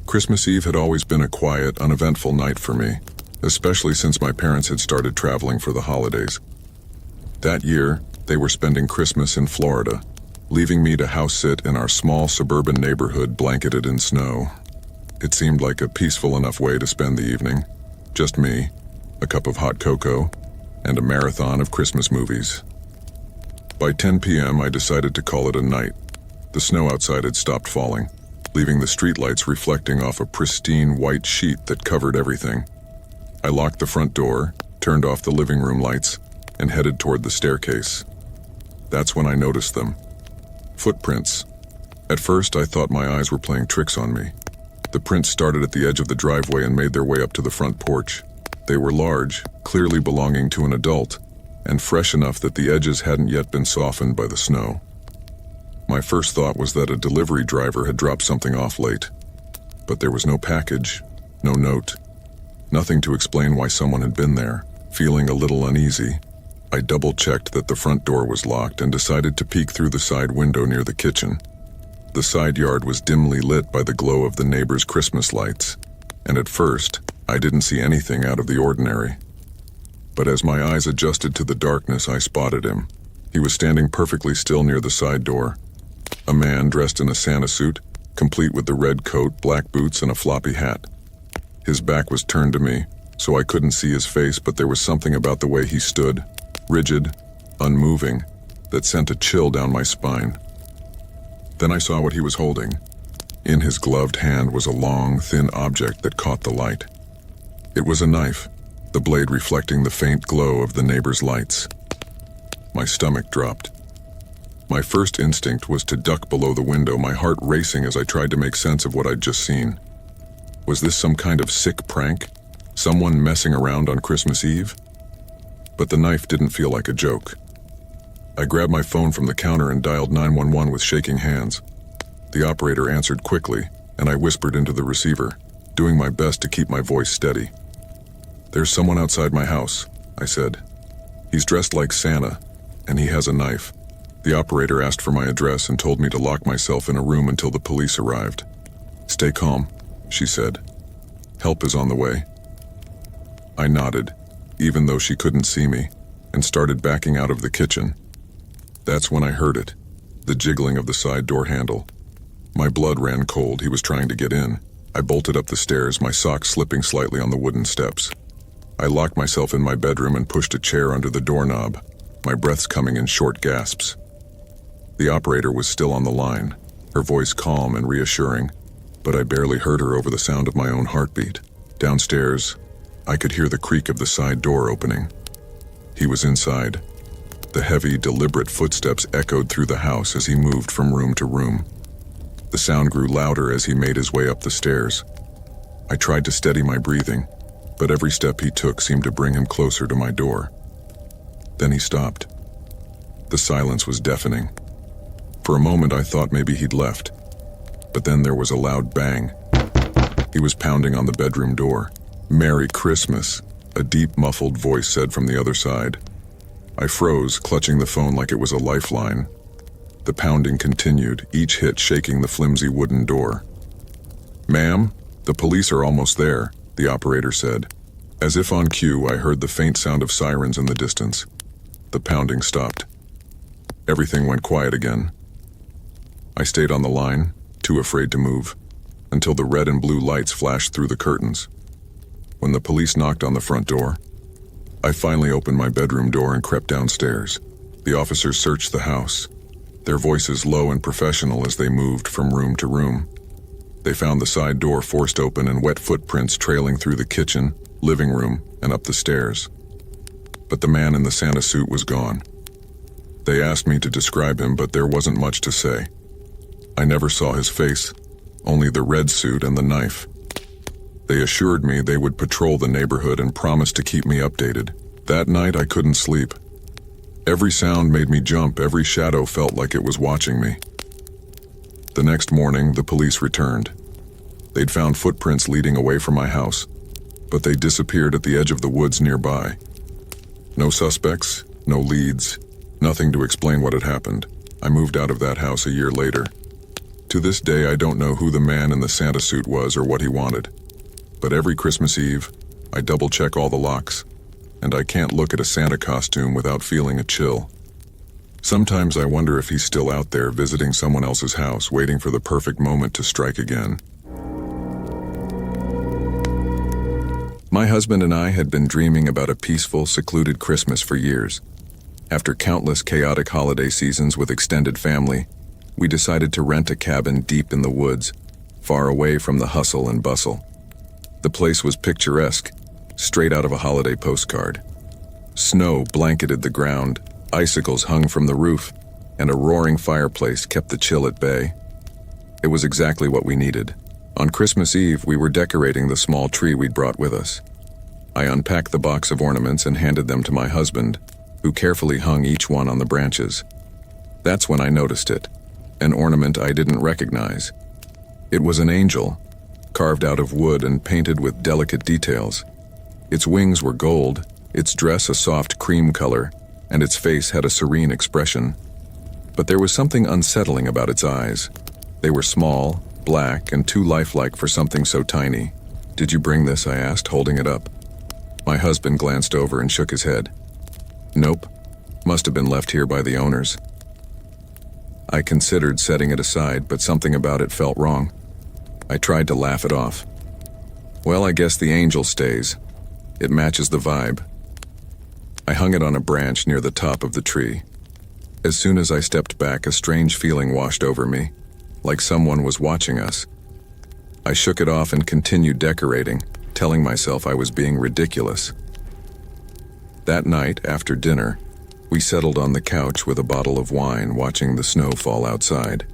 Christmas Eve had always been a quiet, uneventful night for me, especially since my parents had started traveling for the holidays. That year, they were spending Christmas in Florida, leaving me to house-sit in our small suburban neighborhood blanketed in snow. It seemed like a peaceful enough way to spend the evening. Just me, a cup of hot cocoa, and a marathon of Christmas movies. By 10 p.m., I decided to call it a night. The snow outside had stopped falling, leaving the streetlights reflecting off a pristine white sheet that covered everything. I locked the front door, turned off the living room lights, and headed toward the staircase. That's when I noticed them. Footprints. At first, I thought my eyes were playing tricks on me. The prints started at the edge of the driveway and made their way up to the front porch. They were large, clearly belonging to an adult, and fresh enough that the edges hadn't yet been softened by the snow. My first thought was that a delivery driver had dropped something off late. But there was no package, no note, nothing to explain why someone had been there. Feeling a little uneasy, I double-checked that the front door was locked and decided to peek through the side window near the kitchen. The side yard was dimly lit by the glow of the neighbors' Christmas lights, and at first, I didn't see anything out of the ordinary. But as my eyes adjusted to the darkness, I spotted him. He was standing perfectly still near the side door. A man dressed in a Santa suit, complete with the red coat, black boots, and a floppy hat. His back was turned to me, so I couldn't see his face, but there was something about the way he stood, rigid, unmoving, that sent a chill down my spine. Then I saw what he was holding. In his gloved hand was a long, thin object that caught the light. It was a knife, the blade reflecting the faint glow of the neighbor's lights. My stomach dropped. My first instinct was to duck below the window, my heart racing as I tried to make sense of what I'd just seen. Was this some kind of sick prank? Someone messing around on Christmas Eve? But the knife didn't feel like a joke. I grabbed my phone from the counter and dialed 911 with shaking hands. The operator answered quickly, and I whispered into the receiver, doing my best to keep my voice steady. "There's someone outside my house," I said. "He's dressed like Santa, and he has a knife." The operator asked for my address and told me to lock myself in a room until the police arrived. "Stay calm," she said. "Help is on the way." I nodded, even though she couldn't see me, and started backing out of the kitchen. That's when I heard it, the jiggling of the side door handle. My blood ran cold. He was trying to get in. I bolted up the stairs, my socks slipping slightly on the wooden steps. I locked myself in my bedroom and pushed a chair under the doorknob, my breaths coming in short gasps. The operator was still on the line, her voice calm and reassuring, but I barely heard her over the sound of my own heartbeat. Downstairs, I could hear the creak of the side door opening. He was inside. The heavy, deliberate footsteps echoed through the house as he moved from room to room. The sound grew louder as he made his way up the stairs. I tried to steady my breathing, but every step he took seemed to bring him closer to my door. Then he stopped. The silence was deafening. For a moment I thought maybe he'd left, but then there was a loud bang. He was pounding on the bedroom door. "Merry Christmas," a deep, muffled voice said from the other side. I froze, clutching the phone like it was a lifeline. The pounding continued, each hit shaking the flimsy wooden door. "Ma'am, the police are almost there," the operator said. As if on cue, I heard the faint sound of sirens in the distance. The pounding stopped. Everything went quiet again. I stayed on the line, too afraid to move, until the red and blue lights flashed through the curtains. When the police knocked on the front door, I finally opened my bedroom door and crept downstairs. The officers searched the house, their voices low and professional as they moved from room to room. They found the side door forced open and wet footprints trailing through the kitchen, living room, and up the stairs. But the man in the Santa suit was gone. They asked me to describe him, but there wasn't much to say. I never saw his face, only the red suit and the knife. They assured me they would patrol the neighborhood and promised to keep me updated. That night I couldn't sleep. Every sound made me jump, every shadow felt like it was watching me. The next morning, the police returned. They'd found footprints leading away from my house, but they disappeared at the edge of the woods nearby. No suspects, no leads, Nothing to explain what had happened. I moved out of that house a year later. To this day, I don't know who the man in the Santa suit was or what he wanted. But every Christmas Eve, I double-check all the locks, and I can't look at a Santa costume without feeling a chill. Sometimes I wonder if he's still out there visiting someone else's house, waiting for the perfect moment to strike again. My husband and I had been dreaming about a peaceful, secluded Christmas for years. After countless chaotic holiday seasons with extended family, we decided to rent a cabin deep in the woods, far away from the hustle and bustle. The place was picturesque, straight out of a holiday postcard. Snow blanketed the ground, icicles hung from the roof, and a roaring fireplace kept the chill at bay. It was exactly what we needed. On Christmas Eve, we were decorating the small tree we'd brought with us. I unpacked the box of ornaments and handed them to my husband, who carefully hung each one on the branches. That's when I noticed it, an ornament I didn't recognize. It was an angel, carved out of wood and painted with delicate details. Its wings were gold, its dress a soft cream color, and its face had a serene expression. But there was something unsettling about its eyes. They were small, black, and too lifelike for something so tiny. "Did you bring this?" I asked, holding it up. My husband glanced over and shook his head. "Nope. Must have been left here by the owners." I considered setting it aside, but something about it felt wrong. I tried to laugh it off. "Well, I guess the angel stays. It matches the vibe." I hung it on a branch near the top of the tree. As soon as I stepped back, a strange feeling washed over me, like someone was watching us. I shook it off and continued decorating, telling myself I was being ridiculous. That night, after dinner, we settled on the couch with a bottle of wine, watching the snow fall outside.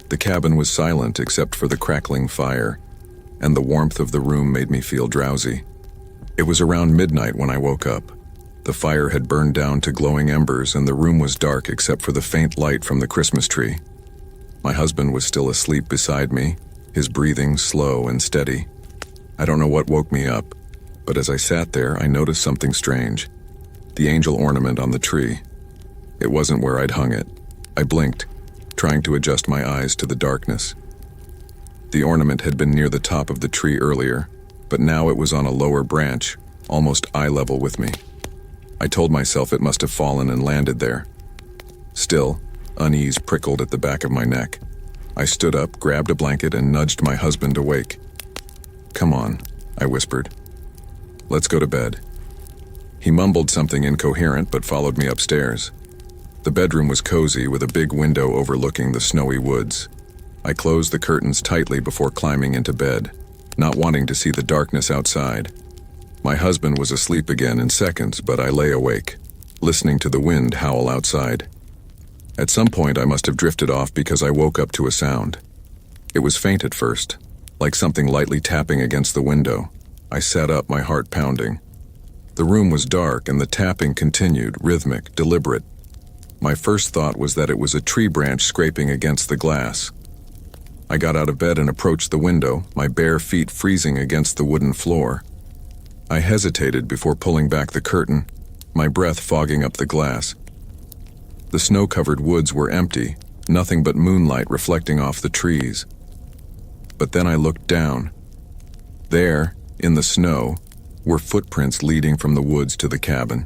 The cabin was silent except for the crackling fire, and the warmth of the room made me feel drowsy. It was around midnight when I woke up. The fire had burned down to glowing embers, and the room was dark except for the faint light from the Christmas tree. My husband was still asleep beside me, his breathing slow and steady. I don't know what woke me up, but as I sat there, I noticed something strange. The angel ornament on the tree. It wasn't where I'd hung it. I blinked, trying to adjust my eyes to the darkness. The ornament had been near the top of the tree earlier, but now it was on a lower branch, almost eye level with me. I told myself it must have fallen and landed there. Still, unease prickled at the back of my neck. I stood up, grabbed a blanket, and nudged my husband awake. "Come on," I whispered. "Let's go to bed." He mumbled something incoherent but followed me upstairs. The bedroom was cozy with a big window overlooking the snowy woods. I closed the curtains tightly before climbing into bed, not wanting to see the darkness outside. My husband was asleep again in seconds, but I lay awake, listening to the wind howl outside. At some point I must have drifted off because I woke up to a sound. It was faint at first, like something lightly tapping against the window. I sat up, my heart pounding. The room was dark and the tapping continued, rhythmic, deliberate. My first thought was that it was a tree branch scraping against the glass. I got out of bed and approached the window, my bare feet freezing against the wooden floor. I hesitated before pulling back the curtain, my breath fogging up the glass. The snow-covered woods were empty, nothing but moonlight reflecting off the trees. But then I looked down. There, in the snow, were footprints leading from the woods to the cabin.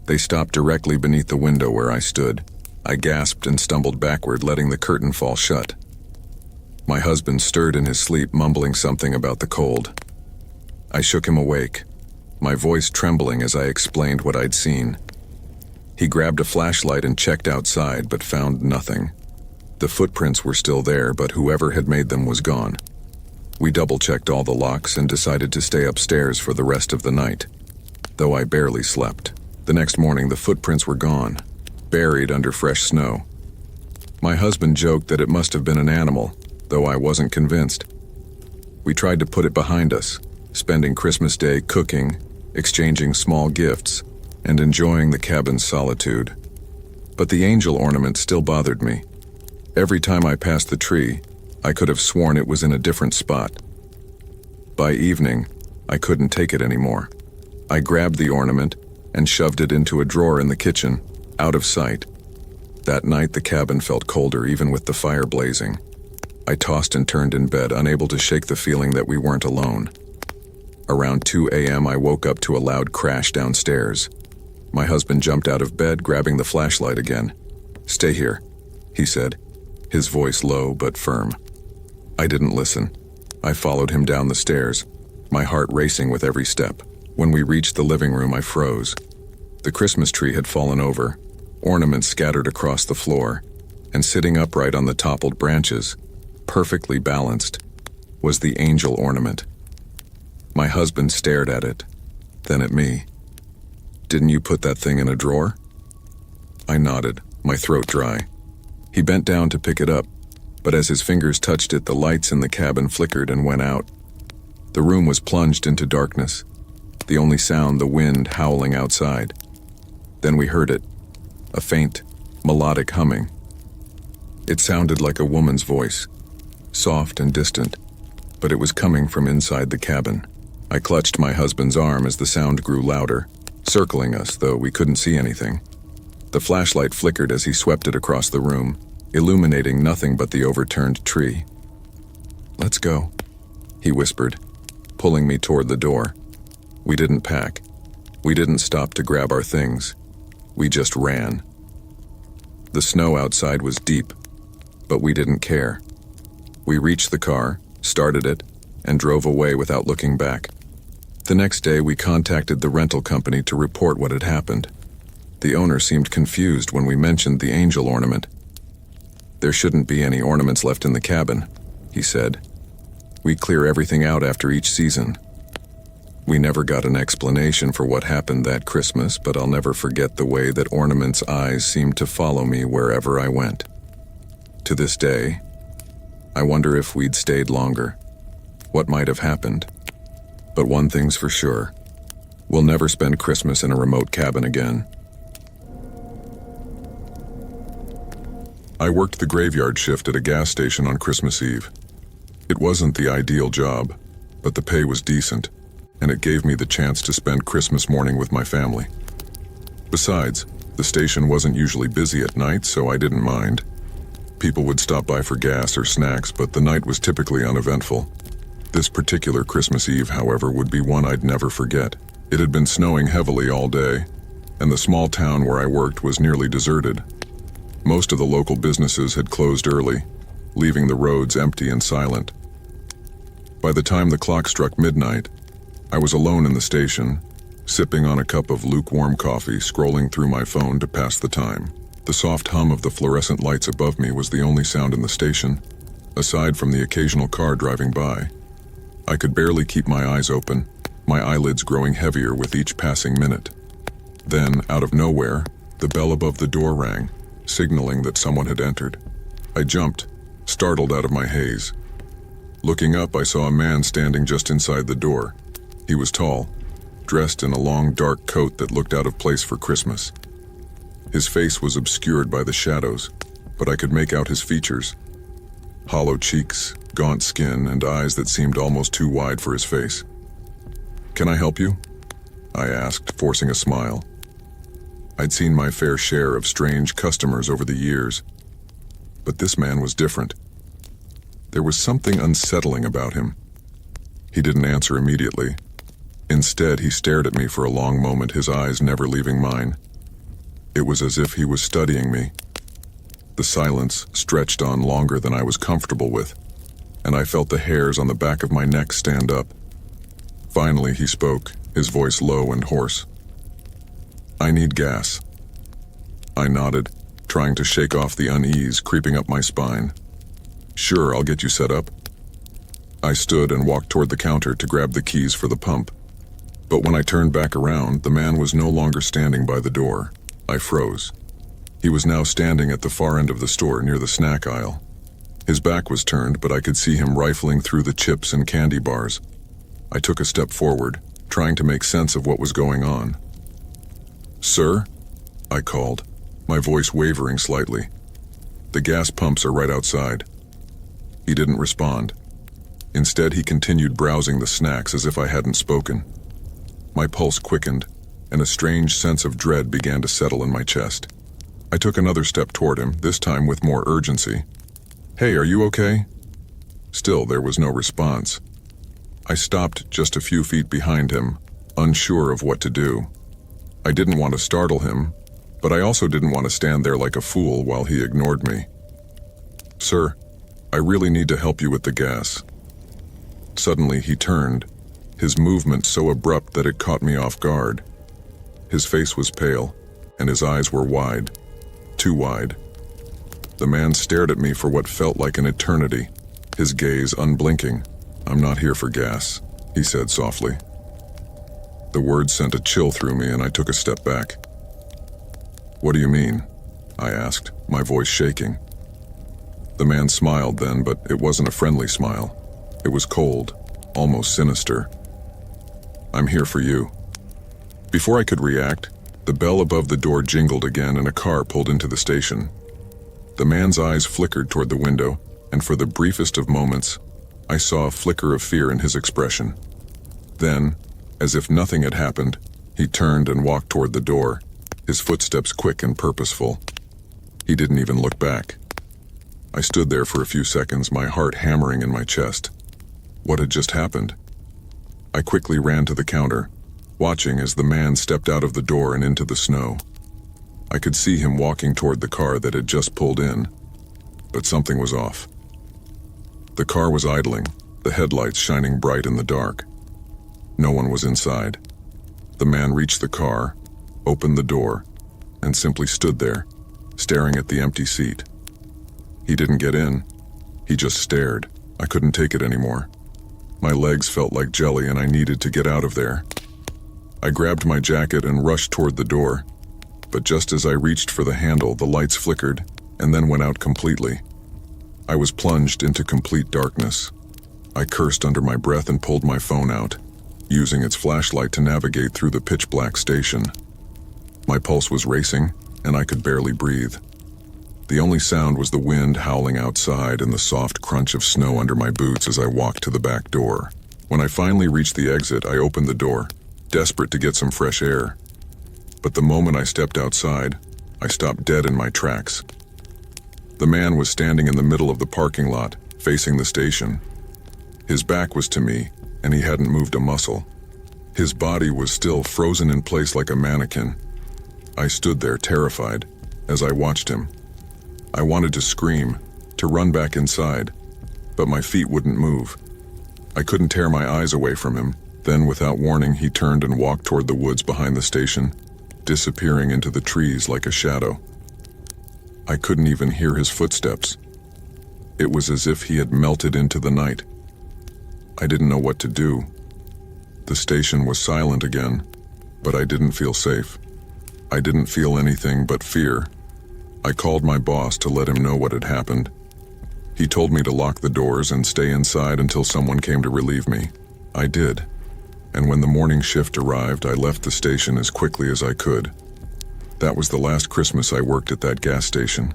They stopped directly beneath the window where I stood. I gasped and stumbled backward, letting the curtain fall shut. My husband stirred in his sleep, mumbling something about the cold. I shook him awake, my voice trembling as I explained what I'd seen. He grabbed a flashlight and checked outside, but found nothing. The footprints were still there, but whoever had made them was gone. We double-checked all the locks and decided to stay upstairs for the rest of the night, though I barely slept. The next morning, the footprints were gone, buried under fresh snow. My husband joked that it must have been an animal, though I wasn't convinced. We tried to put it behind us, spending Christmas Day cooking, exchanging small gifts, and enjoying the cabin's solitude. But the angel ornament still bothered me. Every time I passed the tree, I could have sworn it was in a different spot. By evening, I couldn't take it anymore. I grabbed the ornament and shoved it into a drawer in the kitchen, Out of sight. That night the cabin felt colder even with the fire blazing. I tossed and turned in bed, unable to shake the feeling that we weren't alone. Around 2 a.m. I woke up to a loud crash downstairs. My husband jumped out of bed, grabbing the flashlight again. "Stay here," he said, his voice low but firm. I didn't listen. I followed him down the stairs, my heart racing with every step. When we reached the living room, I froze. The Christmas tree had fallen over, ornaments scattered across the floor, and sitting upright on the toppled branches, perfectly balanced, was the angel ornament. My husband stared at it, then at me. "Didn't you put that thing in a drawer?" I nodded, my throat dry. He bent down to pick it up, but as his fingers touched it, the lights in the cabin flickered and went out. The room was plunged into darkness, the only sound the wind howling outside. Then we heard it, a faint, melodic humming. It sounded like a woman's voice, soft and distant, but it was coming from inside the cabin. I clutched my husband's arm as the sound grew louder, circling us, though we couldn't see anything. The flashlight flickered as he swept it across the room, illuminating nothing but the overturned tree. "Let's go," he whispered, pulling me toward the door. We didn't pack. We didn't stop to grab our things. We just ran. The snow outside was deep, but we didn't care. We reached the car, started it, and drove away without looking back. The next day, we contacted the rental company to report what had happened. The owner seemed confused when we mentioned the angel ornament. "There shouldn't be any ornaments left in the cabin," he said. "We clear everything out after each season." We never got an explanation for what happened that Christmas, but I'll never forget the way that ornament's eyes seemed to follow me wherever I went. To this day, I wonder if we'd stayed longer, what might have happened. But one thing's for sure, we'll never spend Christmas in a remote cabin again. I worked the graveyard shift at a gas station on Christmas Eve. It wasn't the ideal job, but the pay was decent, and it gave me the chance to spend Christmas morning with my family. Besides, the station wasn't usually busy at night, so I didn't mind. People would stop by for gas or snacks, but the night was typically uneventful. This particular Christmas Eve, however, would be one I'd never forget. It had been snowing heavily all day, and the small town where I worked was nearly deserted. Most of the local businesses had closed early, leaving the roads empty and silent. By the time the clock struck midnight, I was alone in the station, sipping on a cup of lukewarm coffee, scrolling through my phone to pass the time. The soft hum of the fluorescent lights above me was the only sound in the station, aside from the occasional car driving by. I could barely keep my eyes open, my eyelids growing heavier with each passing minute. Then, out of nowhere, the bell above the door rang, signaling that someone had entered. I jumped, startled out of my haze. Looking up, I saw a man standing just inside the door. He was tall, dressed in a long dark coat that looked out of place for Christmas. His face was obscured by the shadows, but I could make out his features. Hollow cheeks, gaunt skin, and eyes that seemed almost too wide for his face. "Can I help you?" I asked, forcing a smile. I'd seen my fair share of strange customers over the years, but this man was different. There was something unsettling about him. He didn't answer immediately. Instead, he stared at me for a long moment, his eyes never leaving mine. It was as if he was studying me. The silence stretched on longer than I was comfortable with, and I felt the hairs on the back of my neck stand up. Finally, he spoke, his voice low and hoarse. "I need gas." I nodded, trying to shake off the unease creeping up my spine. "Sure, I'll get you set up." I stood and walked toward the counter to grab the keys for the pump. But when I turned back around, the man was no longer standing by the door. I froze. He was now standing at the far end of the store near the snack aisle. His back was turned, but I could see him rifling through the chips and candy bars. I took a step forward, trying to make sense of what was going on. "Sir?" I called, my voice wavering slightly. "The gas pumps are right outside." He didn't respond. Instead, he continued browsing the snacks as if I hadn't spoken. My pulse quickened, and a strange sense of dread began to settle in my chest. I took another step toward him, this time with more urgency. "Hey, are you okay?" Still, there was no response. I stopped just a few feet behind him, unsure of what to do. I didn't want to startle him, but I also didn't want to stand there like a fool while he ignored me. "Sir, I really need to help you with the gas." Suddenly he turned, his movement so abrupt that it caught me off guard. His face was pale, and his eyes were wide, too wide. The man stared at me for what felt like an eternity, his gaze unblinking. "I'm not here for gas," he said softly. The words sent a chill through me and I took a step back. "What do you mean?" I asked, my voice shaking. The man smiled then, but it wasn't a friendly smile. It was cold, almost sinister. "I'm here for you." Before I could react, the bell above the door jingled again and a car pulled into the station. The man's eyes flickered toward the window, and for the briefest of moments, I saw a flicker of fear in his expression. Then, as if nothing had happened, he turned and walked toward the door, his footsteps quick and purposeful. He didn't even look back. I stood there for a few seconds, my heart hammering in my chest. What had just happened? I quickly ran to the counter, watching as the man stepped out of the door and into the snow. I could see him walking toward the car that had just pulled in, but something was off. The car was idling, the headlights shining bright in the dark. No one was inside. The man reached the car, opened the door, and simply stood there, staring at the empty seat. He didn't get in. He just stared. I couldn't take it anymore. My legs felt like jelly and I needed to get out of there. I grabbed my jacket and rushed toward the door, but just as I reached for the handle, the lights flickered and then went out completely. I was plunged into complete darkness. I cursed under my breath and pulled my phone out, using its flashlight to navigate through the pitch-black station. My pulse was racing, and I could barely breathe. The only sound was the wind howling outside and the soft crunch of snow under my boots as I walked to the back door. When I finally reached the exit, I opened the door, desperate to get some fresh air. But the moment I stepped outside, I stopped dead in my tracks. The man was standing in the middle of the parking lot, facing the station. His back was to me, and he hadn't moved a muscle. His body was still frozen in place like a mannequin. I stood there, terrified, as I watched him. I wanted to scream, to run back inside, but my feet wouldn't move. I couldn't tear my eyes away from him. Then, without warning, he turned and walked toward the woods behind the station, disappearing into the trees like a shadow. I couldn't even hear his footsteps. It was as if he had melted into the night. I didn't know what to do. The station was silent again, but I didn't feel safe. I didn't feel anything but fear. I called my boss to let him know what had happened. He told me to lock the doors and stay inside until someone came to relieve me. I did. And when the morning shift arrived, I left the station as quickly as I could. That was the last Christmas I worked at that gas station.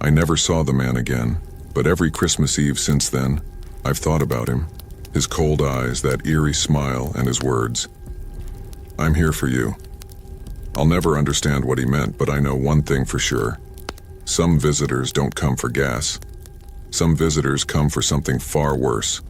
I never saw the man again, but every Christmas Eve since then, I've thought about him. His cold eyes, that eerie smile, and his words. "I'm here for you." I'll never understand what he meant, but I know one thing for sure. Some visitors don't come for gas. Some visitors come for something far worse.